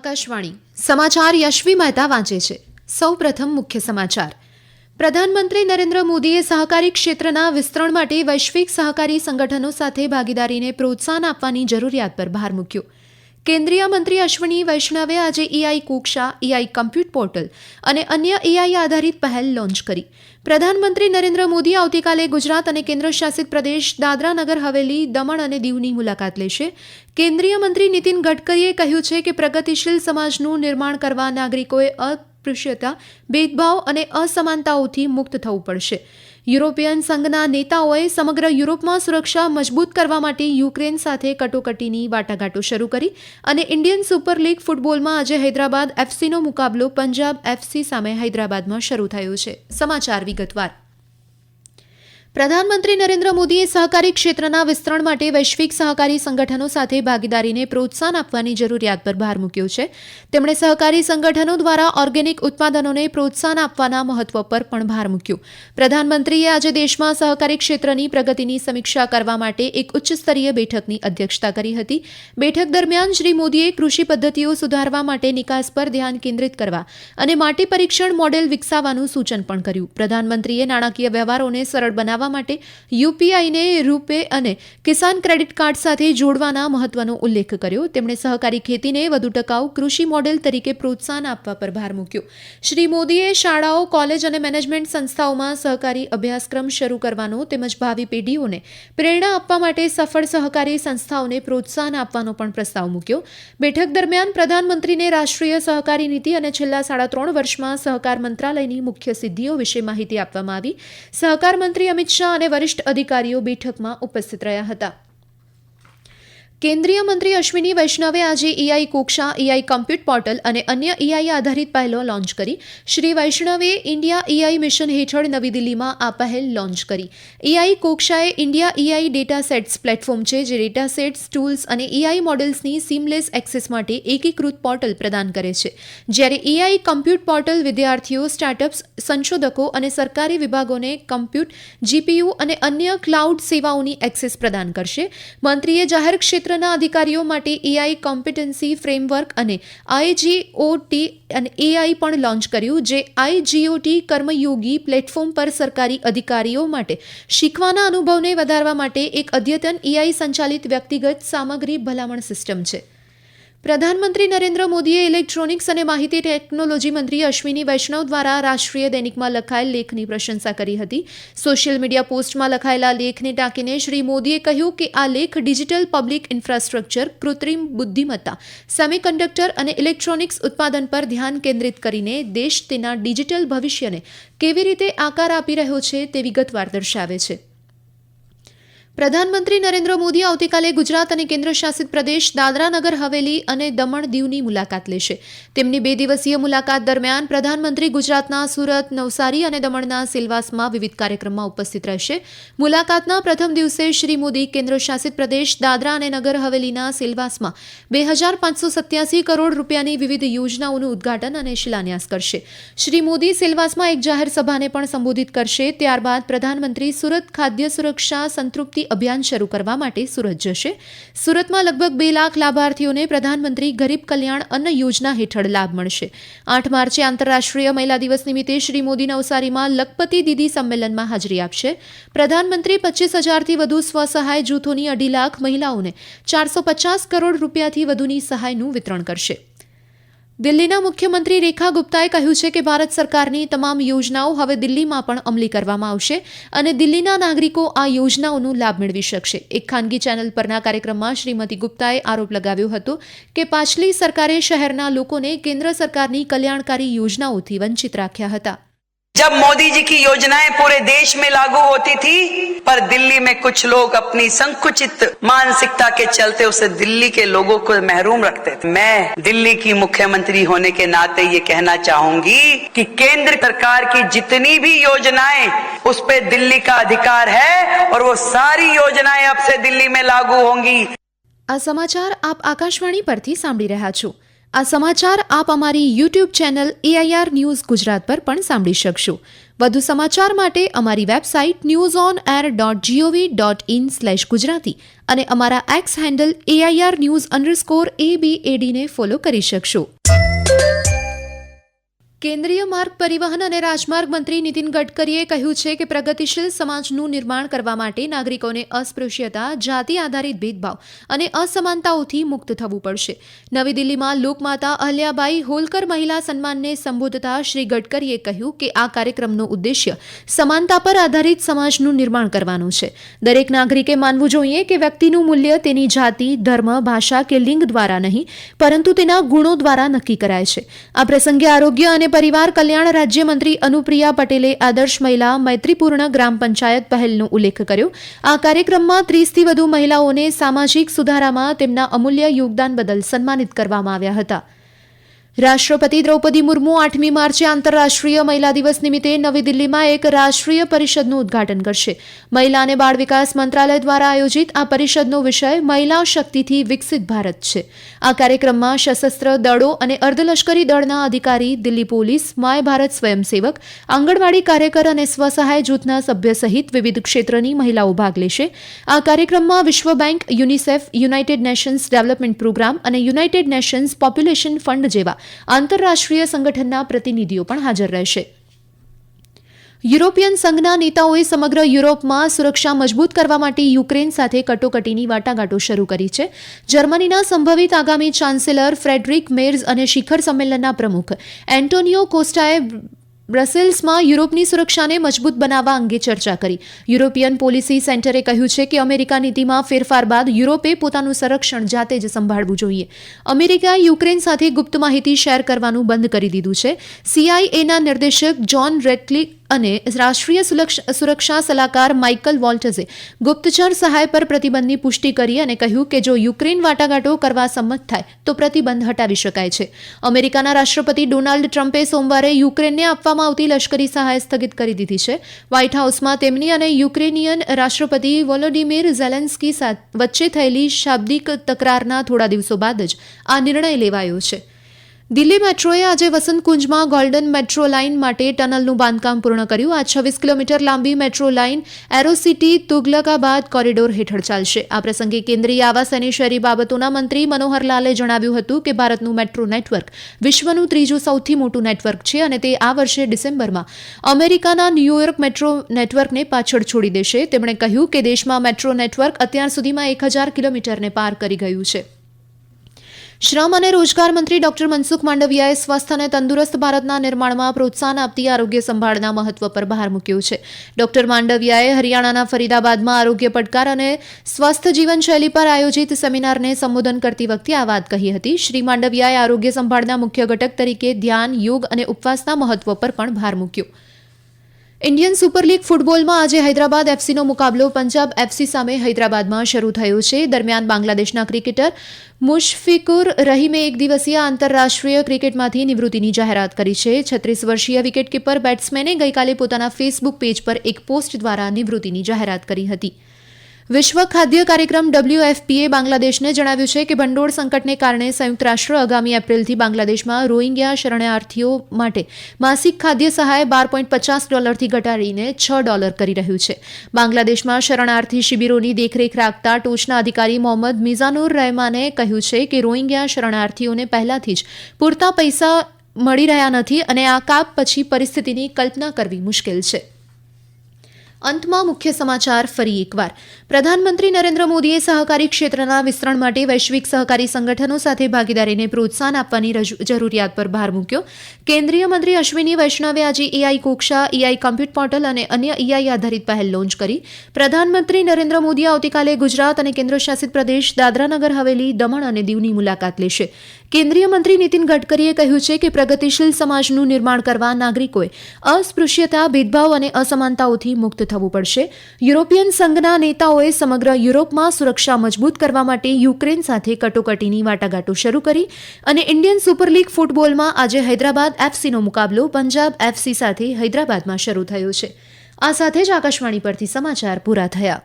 આકાશવાણી સમાચાર યશવી મહેતા વાંચે છે. સૌપ્રથમ મુખ્ય સમાચાર. પ્રધાનમંત્રી નરેન્દ્ર મોદીએ સહકારી ક્ષેત્રના વિસ્તરણ માટે વૈશ્વિક સહકારી સંગઠનો સાથે ભાગીદારીને પ્રોત્સાહન આપવાની જરૂરિયાત પર ભાર મૂક્યો. કેન્દ્રીય મંત્રી અશ્વિની વૈષ્ણવે આજે એઆઈ કુક્ષા, એઆઈ કમ્પ્યુટ પોર્ટલ અને અન્ય એઆઈ આધારિત પહેલ લોન્ચ કરી. પ્રધાનમંત્રી નરેન્દ્ર મોદી આવતીકાલે ગુજરાત અને કેન્દ્રશાસિત પ્રદેશ દાદરા નગર હવેલી, દમણ અને દીવની મુલાકાત લેશે. કેન્દ્રીય મંત્રી નીતિન ગડકરીએ કહ્યું છે કે પ્રગતિશીલ સમાજનું નિર્માણ કરવા નાગરિકોએ અસ્પૃશ્યતા, ભેદભાવ અને અસમાનતાઓથી મુક્ત થવું પડશે. યુરોપિયન સંઘના નેતાઓએ સમગ્ર યુરોપમાં સુરક્ષા મજબૂત કરવા માટે યુક્રેન સાથે કટોકટીની વાટાઘાટો શરૂ કરી અને ઇન્ડિયન સુપર લીગ ફૂટબોલમાં આજે હૈદરાબાદ એફસીનો મુકાબલો પંજાબ એફસી સામે હૈદરાબાદમાં શરૂ થયો છે. સમાચાર વિગતવાર. પ્રધાનમંત્રી નરેન્દ્ર મોદીએ સહકારી ક્ષેત્રના વિસ્તરણ માટે વૈશ્વિક સહકારી સંગઠનો સાથે ભાગીદારીને પ્રોત્સાહન આપવાની જરૂરિયાત પર ભાર મૂક્યો છે. તેમણે સહકારી સંગઠનો દ્વારા ઓર્ગેનિક ઉત્પાદનોને પ્રોત્સાહન આપવાના મહત્વ પર પણ ભાર મૂક્યો. પ્રધાનમંત્રીએ આજે દેશમાં સહકારી ક્ષેત્રની પ્રગતિની સમીક્ષા કરવા માટે એક ઉચ્ચસ્તરીય બેઠકની અધ્યક્ષતા કરી હતી. બેઠક દરમિયાન શ્રી મોદીએ કૃષિ પદ્ધતિઓ સુધારવા માટે નિકાસ પર ધ્યાન કેન્દ્રિત કરવા અને માટી પરીક્ષણ મોડેલ વિકસાવવાનું સૂચન પણ કર્યું. પ્રધાનમંત્રીએ નાણાકીય વ્યવહારોને સરળ બનાવવા માટે યુપીઆઈને રૂપે અને કિસાન ક્રેડિટ કાર્ડ સાથે જોડવાના મહત્વનો ઉલ્લેખ કર્યો. તેમણે સહકારી ખેતીને વધુ ટકાઉ કૃષિ મોડેલ તરીકે પ્રોત્સાહન આપવા પર ભાર મૂક્યો. શ્રી મોદીએ શાળાઓ, કોલેજ અને મેનેજમેન્ટ સંસ્થાઓમાં સહકારી અભ્યાસક્રમ શરૂ કરવાનો તેમજ ભાવિ પેઢીઓને પ્રેરણા આપવા માટે સફળ સહકારી સંસ્થાઓને પ્રોત્સાહન આપવાનો પણ પ્રસ્તાવ મૂક્યો. બેઠક દરમિયાન પ્રધાનમંત્રીને રાષ્ટ્રીય સહકારી નીતિ અને છેલ્લા 3.5 વર્ષમાં સહકાર મંત્રાલયની મુખ્ય સિદ્ધિઓ વિશે માહિતી આપવામાં આવી. સહકાર મંત્રી અમિત શાહ અને વરિષ્ઠ અધિકારીઓ બેઠકમાં ઉપસ્થિત રહ્યા હતા. કેન્દ્રીય મંત્રી અશ્વિની વૈષ્ણવે આજે એઆઈ કુક્ષા, એઆઈ કમ્પ્યુટ પોર્ટલ અને અન્ય એઆઈ આધારિત પહેલો લોન્ચ કરી. શ્રી વૈષ્ણવે ઇન્ડિયા એઆઈ મિશન હેઠળ નવી દિલ્હીમાં આ પહેલ લોન્ચ કરી. એઆઈ કુક્ષા એ India AI data sets platform છે, જે ડેટા સેટ્સ, ટૂલ્સ અને એઆઈ મોડેલ્સની સીમલેસ એક્સેસ માટે એકીકૃત પોર્ટલ પ્રદાન કરે છે. જ્યારે એઆઈ કમ્પ્યુટ પોર્ટલ વિદ્યાર્થીઓ, સ્ટાર્ટઅપ્સ, સંશોધકો અને સરકારી વિભાગોને કમ્પ્યુટ, જીપીયુ અને અન્ય ક્લાઉડ સેવાઓની એક્સેસ પ્રદાન કરશે. મંત્રીએ જાહેર ક્ષેત્ર અધિકારીઓ માટે એઆઈ કોમ્પિટન્સી ફ્રેમવર્ક અને આઈજીઓટી અને એઆઈ પણ લોન્ચ કર્યું, જે આઈજીઓટી કર્મયોગી પ્લેટફોર્મ પર સરકારી અધિકારીઓ માટે શીખવાના અનુભવને વધારવા માટે એક અદ્યતન એઆઈ સંચાલિત વ્યક્તિગત સામગ્રી ભલામણ સિસ્ટમ છે. પ્રધાનમંત્રી નરેન્દ્ર મોદીએ ઇલેક્ટ્રોનિક્સ અને માહિતી ટેકનોલોજી મંત્રી અશ્વિની વૈષ્ણવ દ્વારા રાષ્ટ્રીય દૈનિકમાં લખાયેલ લેખની પ્રશંસા કરી હતી. સોશિયલ મીડિયા પોસ્ટમાં લખાયેલા લેખને ટાંકીને શ્રી મોદીએ કહ્યું કે આ લેખ ડિજિટલ પબ્લિક ઇન્ફ્રાસ્ટ્રક્ચર, કૃત્રિમ બુદ્ધિમત્તા, સેમિકન્ડક્ટર અને ઇલેક્ટ્રોનિક્સ ઉત્પાદન પર ધ્યાન કેન્દ્રિત કરીને દેશ તેના ડિજિટલ ભવિષ્યને કેવી રીતે આકાર આપી રહ્યો છે તે વિગતવાર દર્શાવે છે. પ્રધાનમંત્રી નરેન્દ્ર મોદી આવતીકાલે ગુજરાત અને કેન્દ્રશાસિત પ્રદેશ દાદરા નગર હવેલી અને દમણ દીવની મુલાકાત લેશે. તેમની 2 દિવસીય મુલાકાત દરમિયાન પ્રધાનમંત્રી ગુજરાતના સુરત, નવસારી અને દમણના સિલવાસમાં વિવિધ કાર્યક્રમમાં ઉપસ્થિત રહેશે. મુલાકાતના પ્રથમ દિવસે શ્રી મોદી કેન્દ્રશાસિત પ્રદેશ દાદરા અને નગર હવેલીના સિલવાસમાં 2587 કરોડ રૂપિયાની વિવિધ યોજનાઓનું ઉદ્ઘાટન અને શિલાન્યાસ કરશે. શ્રી મોદી સિલવાસમાં એક જાહેર સભાને પણ સંબોધિત કરશે. ત્યારબાદ પ્રધાનમંત્રી સુરત ખાદ્ય સુરક્ષા સંતૃપ્તિ અભિયાન શરૂ કરવા માટે સુરત જશે. સુરતમાં લગભગ 2 લાખ લાભાર્થીઓને પ્રધાનમંત્રી ગરીબ કલ્યાણ અન્ન યોજના હેઠળ લાભ મળશે. 8 માર્ચે આંતરરાષ્ટ્રીય મહિલા દિવસ નિમિત્તે શ્રી મોદી નવસારીમાં લખપતિ દીદી સંમેલનમાં હાજરી આપશે. પ્રધાનમંત્રી 25,000થી વધુ સ્વસહાય જૂથોની 2.5 લાખ મહિલાઓને 450 કરોડ રૂપિયાથી વધુની સહાયનું વિતરણ કરશે. દિલ્હીના મુખ્યમંત્રી રેખા ગુપ્તાએ કહ્યું છે કે ભારત સરકારની તમામ યોજનાઓ હવે દિલ્હીમાં પણ અમલી કરવામાં આવશે અને દિલ્હીના નાગરિકો આ યોજનાઓનો લાભ મેળવી શકશે. એક ખાનગી ચેનલ પરના કાર્યક્રમમાં શ્રીમતી ગુપ્તાએ આરોપ લગાવ્યો હતો કે પાછલી સરકારે શહેરના લોકોને કેન્દ્ર સરકારની કલ્યાણકારી યોજનાઓથી વંચિત રાખ્યા હતા. जब मोदी जी की योजनाएं पूरे देश में लागू होती थी, पर दिल्ली में कुछ लोग अपनी संकुचित मानसिकता के चलते उसे दिल्ली के लोगों को महरूम रखते थे. मैं दिल्ली की मुख्यमंत्री होने के नाते ये कहना चाहूंगी कि केंद्र सरकार की जितनी भी योजनाएं उस पे दिल्ली का अधिकार है और वो सारी योजनाएं अब से दिल्ली में लागू होंगी. આ સમાચાર આપ આકાશવાણી પરથી સાંભળી રહ્યા છો. આ સમાચાર આપ અમારી YouTube channel AIR news Gujarat પર પણ સાંભળી શકશો. વધુ સમાચાર માટે અમારી વેબસાઇટ newsonair.gov.in/gujarati અને અમારા એક્સ હેન્ડલ AIR_news_ABAD ને ફોલો કરી શકશો. કેન્દ્રીય માર્ગ પરિવહન અને રાજમાર્ગ મંત્રી નીતિન ગડકરીએ કહ્યું છે કે પ્રગતિશીલ સમાજનું નિર્માણ કરવા માટે નાગરિકોને અસ્પૃશ્યતા, જાતિ આધારિત ભેદભાવ અને અસમાનતાઓથી મુક્ત થવું પડશે. નવી દિલ્હીમાં લોકમાતા અહલ્યાબાઈ હોલકર મહિલા સન્માનને સંબોધતા શ્રી ગડકરીએ કહ્યું કે આ કાર્યક્રમનો ઉદ્દેશ્ય સમાનતા પર આધારિત સમાજનું નિર્માણ કરવાનું છે. દરેક નાગરિકે માનવું જોઈએ કે વ્યક્તિનું મૂલ્ય તેની જાતિ, ધર્મ, ભાષા કે લિંગ દ્વારા નહીં પરંતુ તેના ગુણો દ્વારા નક્કી કરાય છે. આ પ્રસંગે આરોગ્ય અને પરિવાર કલ્યાણ રાજ્યમંત્રી અનુપ્રિયા પટેલે આદર્શ મહિલા મૈત્રીપૂર્ણ ગ્રામ પંચાયત પહેલનો ઉલ્લેખ કર્યો. આ કાર્યક્રમમાં 30થી વધુ મહિલાઓને સામાજિક સુધારામાં તેમના અમૂલ્ય યોગદાન બદલ સન્માનિત કરવામાં આવ્યા હતા. રાષ્ટ્રપતિ દ્રૌપદી મુર્મુ 8મી માર્ચે આંતરરાષ્ટ્રીય મહિલા દિવસ નિમિત્તે નવી દિલ્હીમાં એક રાષ્ટ્રીય પરિષદનું ઉદ્ઘાટન કરશે. મહિલા અને બાળ વિકાસ મંત્રાલય દ્વારા આયોજિત આ પરિષદનો વિષય મહિલા શક્તિથી વિકસિત ભારત છે. આ કાર્યક્રમમાં સશસ્ત્ર દળો અને અર્ધલશ્કરી દળના અધિકારી, દિલ્હી પોલીસ, માય ભારત સ્વયંસેવક, આંગણવાડી કાર્યકર અને સ્વસહાય જૂથના સભ્ય સહિત વિવિધ ક્ષેત્રની મહિલાઓ ભાગ લેશે. આ કાર્યક્રમમાં વિશ્વ bank, UNICEF, United Nations Development Programme અને યુનાઇટેડ નેશન્સ પોપ્યુલેશન ફંડ જેવા આંતરરાષ્ટ્રીય સંગઠનના પ્રતિનિધિઓ પણ હાજર રહેશે. યુરોપિયન સંઘના નેતાઓએ સમગ્ર યુરોપમાં સુરક્ષા મજબૂત કરવા માટે યુક્રેન સાથે કટોકટીની વાટાઘાટો શરૂ કરી છે. જર્મનીના સંભવિત આગામી ચાન્સેલર ફ્રેડરિક મેર્ઝ અને શિખર સંમેલનના પ્રમુખ એન્ટોનિયો કોસ્ટાએ બ્રસેલ્સમાં યુરોપની સુરક્ષાને મજબૂત બનાવવા અંગે ચર્ચા કરી. યુરોપિયન પોલિસી સેન્ટરે કહ્યું છે કે અમેરિકા નીતિમાં ફેરફાર બાદ યુરોપે પોતાનું સંરક્ષણ જાતે જ સંભાળવું જોઈએ. અમેરિકાએ યુક્રેન સાથે ગુપ્ત માહિતી શેર કરવાનું બંધ કરી દીધું છે. CIAના નિર્દેશક જ્હોન રેટક્લિફ અને રાષ્ટ્રીય સુરક્ષા સલાહકાર માઇકલ વોલ્ટઝે ગુપ્તચર સહાય પર પ્રતિબંધની પુષ્ટિ કરી અને કહ્યું કે જો યુક્રેન વાટાઘાટો કરવા સંમત થાય તો પ્રતિબંધ હટાવી શકાય છે. અમેરિકાના રાષ્ટ્રપતિ ડોનાલ્ડ ટ્રમ્પે સોમવારે યુક્રેનને આપવામાં આવતી લશ્કરી સહાય સ્થગિત કરી દીધી છે. વ્હાઇટ હાઉસમાં તેમની અને યુક્રેનિયન રાષ્ટ્રપતિ વોલોડિમીર ઝેલેન્સ્કી વચ્ચે થયેલી શાબ્દિક તકરારના થોડા દિવસો બાદ જ આ નિર્ણય લેવાયો છે. દિલ્હી મેટ્રોએ આજે વસંતકુંજમાં ગોલ્ડન મેટ્રો લાઇન માટે ટનલનું બાંધકામ પૂર્ણ કર્યું. આ 26 કિલોમીટર લાંબી મેટ્રો લાઇન એરોસિટી તુગલકાબાદ કોરિડોર હેઠળ ચાલશે. આ પ્રસંગે કેન્દ્રીય આવાસ અને શહેરી બાબતોના મંત્રી મનોહરલાલે જણાવ્યું હતું કે ભારતનું મેટ્રો નેટવર્ક વિશ્વનું ત્રીજું સૌથી મોટું નેટવર્ક છે અને તે આ વર્ષે ડિસેમ્બરમાં અમેરિકાના ન્યૂયોર્ક મેટ્રો નેટવર્કને પાછળ છોડી દેશે. તેમણે કહ્યું કે દેશમાં મેટ્રો નેટવર્ક અત્યાર સુધીમાં 1000 કિલોમીટરને પાર કરી ગયું છે. શ્રમ અને રોજગાર મંત્રી ડોક્ટર મનસુખ માંડવિયાએ સ્વસ્થ અને તંદુરસ્ત ભારતના નિર્માણમાં પ્રોત્સાહન આપતી આરોગ્ય સંભાળના મહત્વ પર ભાર મૂક્યો છે. ડોક્ટર માંડવિયાએ હરિયાણાના ફરીદાબાદમાં આરોગ્ય પડકાર અને સ્વસ્થ જીવનશૈલી પર આયોજિત સેમિનારને સંબોધન કરતી વખતે આ વાત કહી હતી. શ્રી માંડવિયાએ આરોગ્ય સંભાળના મુખ્ય ઘટક તરીકે ધ્યાન, યોગ અને ઉપવાસના મહત્વ પર પણ ભાર મૂક્યો. ઇન્ડિયન સુપર લીગ ફૂટબોલમાં આજે હૈદરાબાદ એફસીનો મુકાબલો પંજાબ એફસી સામે હૈદરાબાદમાં શરૂ થયો છે. દરમિયાન બાંગ્લાદેશના ક્રિકેટર મુશફિકુર રહીમે એક દિવસીય આંતરરાષ્ટ્રીય ક્રિકેટમાંથી નિવૃત્તિની જાહેરાત કરી છે. 36 વર્ષીય વિકેટકીપર બેટ્સમેને ગઈકાલે પોતાના ફેસબુક પેજ પર એક પોસ્ટ દ્વારા નિવૃત્તિની જાહેરાત કરી હતી. વિશ્વ ખાદ્ય કાર્યક્રમ WFPએ બાંગ્લાદેશને જણાવ્યું છે કે ભંડોળ સંકટને કારણે સંયુક્ત રાષ્ટ્ર આગામી એપ્રિલથી બાંગ્લાદેશમાં રોહિંગ્યા શરણાર્થીઓ માટે માસિક ખાદ્ય સહાય $12.50 ઘટાડીને $6 કરી રહ્યું છે. બાંગ્લાદેશમાં શરણાર્થી શિબિરોની દેખરેખ રાખતા ટોચના અધિકારી મોહમ્મદ મિઝાનુર રહેમાને કહ્યું છે કે રોહિંગ્યા શરણાર્થીઓને પહેલાથી જ પૂરતા પૈસા મળી રહ્યા નથી અને આ કાપ પછી પરિસ્થિતિની કલ્પના કરવી મુશ્કેલ છે. અંતમાં મુખ્ય સમાચાર ફરી એકવાર. પ્રધાનમંત્રી નરેન્દ્ર મોદીએ સહકારી ક્ષેત્રના વિસ્તરણ માટે વૈશ્વિક સહકારી સંગઠનો સાથે ભાગીદારીને પ્રોત્સાહન આપવાની જરૂરિયાત પર ભાર મૂક્યો. કેન્દ્રીય મંત્રી અશ્વિની વૈષ્ણવે આજે AI કોક્ષા, AI કમ્પ્યુટ પોર્ટલ અને અન્ય AI આધારિત પહેલ લોન્ચ કરી. પ્રધાનમંત્રી નરેન્દ્ર મોદી આવતીકાલે ગુજરાત અને કેન્દ્રશાસિત પ્રદેશ દાદરાનગર હવેલી, દમણ અને દીવની મુલાકાત લેશે. કેન્દ્રીય મંત્રી નીતિન ગડકરીએ કહ્યું છે કે પ્રગતિશીલ સમાજનું નિર્માણ કરવા નાગરિકોએ અસ્પૃશ્યતા, ભેદભાવ અને અસમાનતાઓથી મુક્ત થવું પડશે. યુરોપિયન સંઘના નેતાઓએ સમગ્ર યુરોપમાં સુરક્ષા મજબૂત કરવા માટે યુક્રેન સાથે કટોકટીની વાટાઘાટો શરૂ કરી. અને ઇન્ડિયન સુપર લીગ ફૂટબોલમાં આજે હૈદરાબાદ એફસીનો મુકાબલો પંજાબ એફસી સાથે હૈદરાબાદમાં શરૂ થયો છે. આ સાથે જ આકાશવાણી પરથી સમાચાર પૂરા થયા.